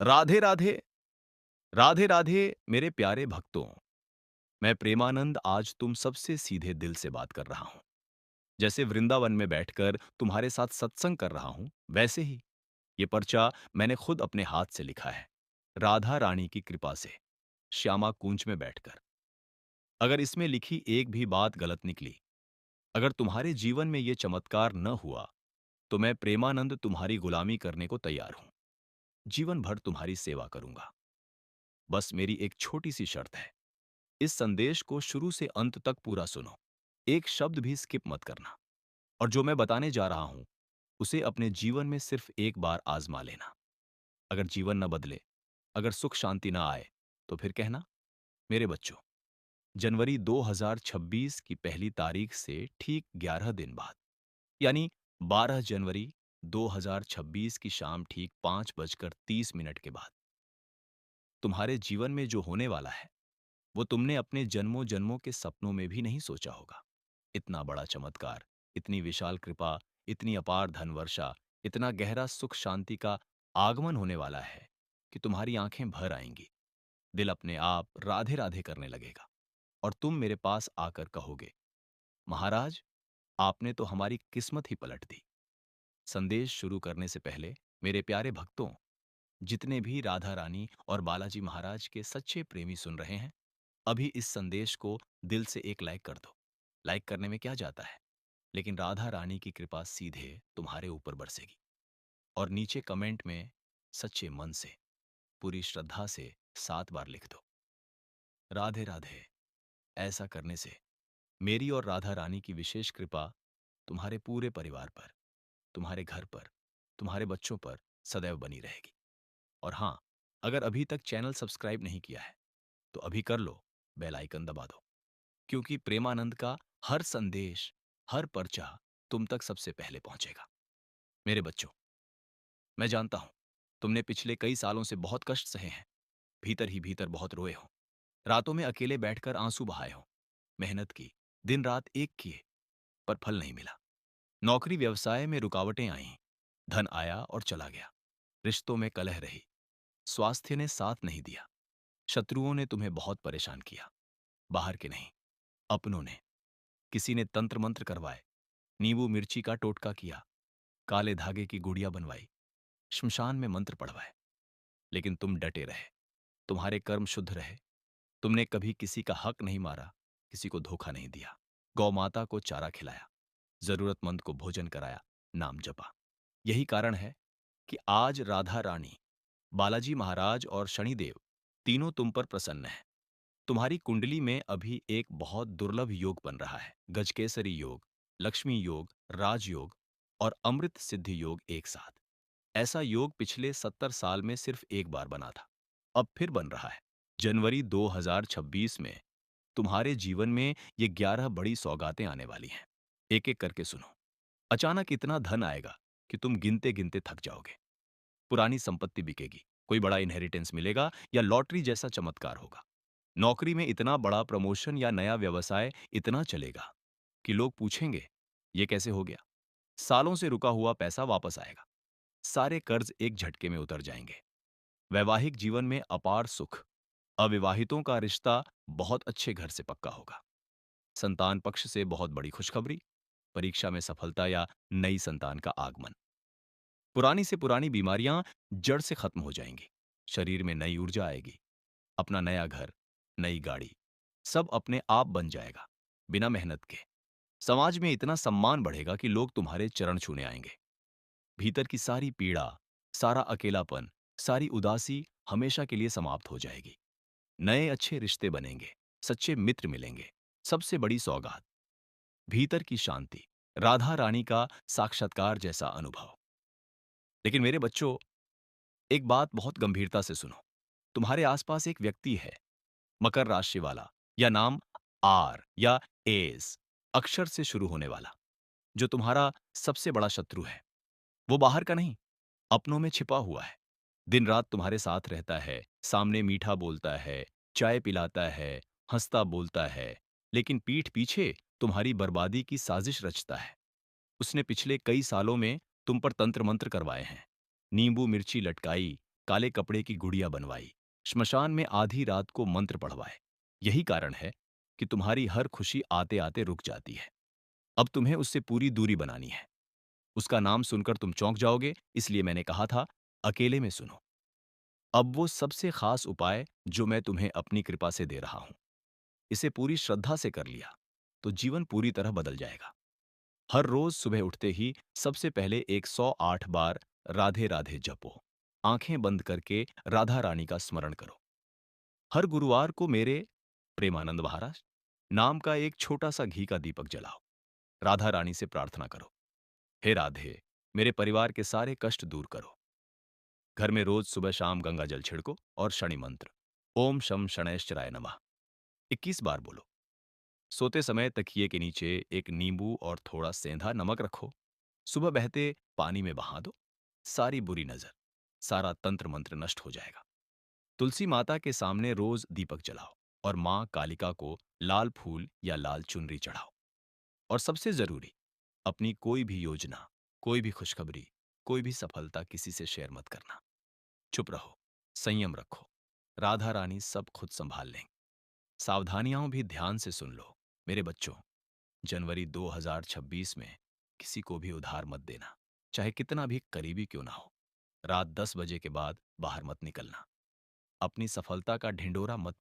राधे राधे, राधे राधे मेरे प्यारे भक्तों। मैं प्रेमानंद आज तुम सबसे सीधे दिल से बात कर रहा हूं। जैसे वृंदावन में बैठकर तुम्हारे साथ सत्संग कर रहा हूं, वैसे ही ये पर्चा मैंने खुद अपने हाथ से लिखा है, राधा रानी की कृपा से, श्यामा कुंज में बैठकर। अगर इसमें लिखी एक भी बात गलत निकली, अगर तुम्हारे जीवन में ये चमत्कार न हुआ, तो मैं प्रेमानंद तुम्हारी गुलामी करने को तैयार हूं। जीवन भर तुम्हारी सेवा करूंगा। बस मेरी एक छोटी सी शर्त है, इस संदेश को शुरू से अंत तक पूरा सुनो। एक शब्द भी स्किप मत करना। और जो मैं बताने जा रहा हूं, उसे अपने जीवन में सिर्फ एक बार आजमा लेना। अगर जीवन न बदले, अगर सुख शांति ना आए, तो फिर कहना, मेरे बच्चों, जनवरी 2026 की पहली तारीख से ठीक 11 दिन बाद, यानी 12 जनवरी 2026 की शाम ठीक 5:30 के बाद, तुम्हारे जीवन में जो होने वाला है, वो तुमने अपने जन्मों जन्मों के सपनों में भी नहीं सोचा होगा। इतना बड़ा चमत्कार, इतनी विशाल कृपा, इतनी अपार धन वर्षा, इतना गहरा सुख शांति का आगमन होने वाला है कि तुम्हारी आंखें भर आएंगी। दिल अपने आप राधे राधे करने लगेगा और तुम मेरे पास आकर कहोगे, महाराज, आपने तो हमारी किस्मत ही पलट दी। संदेश शुरू करने से पहले मेरे प्यारे भक्तों, जितने भी राधा रानी और बालाजी महाराज के सच्चे प्रेमी सुन रहे हैं, अभी इस संदेश को दिल से एक लाइक कर दो। लाइक करने में क्या जाता है, लेकिन राधा रानी की कृपा सीधे तुम्हारे ऊपर बरसेगी। और नीचे कमेंट में सच्चे मन से, पूरी श्रद्धा से 7 बार लिख दो, राधे राधे। ऐसा करने से मेरी और राधा रानी की विशेष कृपा तुम्हारे पूरे परिवार पर, तुम्हारे घर पर, तुम्हारे बच्चों पर सदैव बनी रहेगी। और हाँ, अगर अभी तक चैनल सब्सक्राइब नहीं किया है, तो अभी कर लो, बेल आइकन दबा दो, क्योंकि प्रेमानंद का हर संदेश, हर पर्चा तुम तक सबसे पहले पहुंचेगा। मेरे बच्चों, मैं जानता हूं, तुमने पिछले कई सालों से बहुत कष्ट सहे हैं, भीतर ही भीतर बहुत रोए हो, रातों में अकेले बैठकर आंसू बहाए हो, मेहनत की, दिन रात एक किए, पर फल नहीं मिला। नौकरी व्यवसाय में रुकावटें आईं, धन आया और चला गया, रिश्तों में कलह रही, स्वास्थ्य ने साथ नहीं दिया, शत्रुओं ने तुम्हें बहुत परेशान किया, बाहर के नहीं, अपनों ने। किसी ने तंत्र मंत्र करवाए, नींबू मिर्ची का टोटका किया, काले धागे की गुड़िया बनवाई, श्मशान में मंत्र पढ़वाए, लेकिन तुम डटे रहे, तुम्हारे कर्म शुद्ध रहे। तुमने कभी किसी का हक नहीं मारा, किसी को धोखा नहीं दिया, गौ माता को चारा खिलाया, जरूरतमंद को भोजन कराया, नाम जपा। यही कारण है कि आज राधा रानी, बालाजी महाराज और शनिदेव तीनों तुम पर प्रसन्न हैं। तुम्हारी कुंडली में अभी एक बहुत दुर्लभ योग बन रहा है, गजकेसरी योग, लक्ष्मी योग, राजयोग और अमृत सिद्धि योग एक साथ। ऐसा योग पिछले 70 साल में सिर्फ एक बार बना था, अब फिर बन रहा है। जनवरी 2026 में तुम्हारे जीवन में ये 11 बड़ी सौगातें आने वाली हैं। एक एक करके सुनो। अचानक इतना धन आएगा कि तुम गिनते गिनते थक जाओगे। पुरानी संपत्ति बिकेगी, कोई बड़ा इनहेरिटेंस मिलेगा या लॉटरी जैसा चमत्कार होगा। नौकरी में इतना बड़ा प्रमोशन या नया व्यवसाय इतना चलेगा कि लोग पूछेंगे, ये कैसे हो गया। सालों से रुका हुआ पैसा वापस आएगा, सारे कर्ज एक झटके में उतर जाएंगे। वैवाहिक जीवन में अपार सुख, अविवाहितों का रिश्ता बहुत अच्छे घर से पक्का होगा। संतान पक्ष से बहुत बड़ी खुशखबरी, परीक्षा में सफलता या नई संतान का आगमन। पुरानी से पुरानी बीमारियां जड़ से खत्म हो जाएंगी, शरीर में नई ऊर्जा आएगी, अपना नया घर, नई गाड़ी, सब अपने आप बन जाएगा, बिना मेहनत के। समाज में इतना सम्मान बढ़ेगा कि लोग तुम्हारे चरण छूने आएंगे। भीतर की सारी पीड़ा, सारा अकेलापन, सारी उदासी हमेशा के लिए समाप्त हो जाएगी। नए अच्छे रिश्ते बनेंगे, सच्चे मित्र मिलेंगे। सबसे बड़ी सौगात, भीतर की शांति, राधा रानी का साक्षात्कार जैसा अनुभव। लेकिन मेरे बच्चों, एक बात बहुत गंभीरता से सुनो। तुम्हारे आसपास एक व्यक्ति है, मकर राशि वाला, या नाम आर या एस अक्षर से शुरू होने वाला, जो तुम्हारा सबसे बड़ा शत्रु है। वो बाहर का नहीं, अपनों में छिपा हुआ है। दिन रात तुम्हारे साथ रहता है, सामने मीठा बोलता है, चाय पिलाता है, हंसता बोलता है, लेकिन पीठ पीछे तुम्हारी बर्बादी की साजिश रचता है। उसने पिछले कई सालों में तुम पर तंत्र मंत्र करवाए हैं, नींबू मिर्ची लटकाई, काले कपड़े की गुड़िया बनवाई, श्मशान में आधी रात को मंत्र पढ़वाए। यही कारण है कि तुम्हारी हर खुशी आते-आते रुक जाती है। अब तुम्हें उससे पूरी दूरी बनानी है। उसका नाम सुनकर तुम चौंक जाओगे, इसलिए मैंने कहा था, अकेले में सुनो। अब वो सबसे खास उपाय जो मैं तुम्हें अपनी कृपा से दे रहा हूं, इसे पूरी श्रद्धा से कर लिया, तो जीवन पूरी तरह बदल जाएगा। हर रोज सुबह उठते ही सबसे पहले 108 बार राधे राधे जपो। आंखें बंद करके राधा रानी का स्मरण करो। हर गुरुवार को मेरे प्रेमानंद महाराज नाम का एक छोटा सा घी का दीपक जलाओ। राधा रानी से प्रार्थना करो, हे राधे, मेरे परिवार के सारे कष्ट दूर करो। घर में रोज सुबह शाम गंगा जल छिड़को और शनि मंत्र ओम शम शनैश्चराय नमः 21 बार बोलो। सोते समय तकिए के नीचे एक नींबू और थोड़ा सेंधा नमक रखो। सुबह बहते पानी में बहा दो। सारी बुरी नजर, सारा तंत्र मंत्र नष्ट हो जाएगा। तुलसी माता के सामने रोज दीपक जलाओ और मां कालिका को लाल फूल या लाल चुनरी चढ़ाओ। और सबसे जरूरी, अपनी कोई भी योजना, कोई भी खुशखबरी, कोई भी सफलता किसी से शेयर मत करना। चुप रहो, संयम रखो। राधा रानी सब खुद संभाल लेंगे। सावधानियां भी ध्यान से सुन लो। मेरे बच्चों, जनवरी 2026 में किसी को भी उधार मत देना, चाहे कितना भी करीबी क्यों ना हो। रात 10 बजे के बाद बाहर मत निकलना। अपनी सफलता का ढिंडोरा मत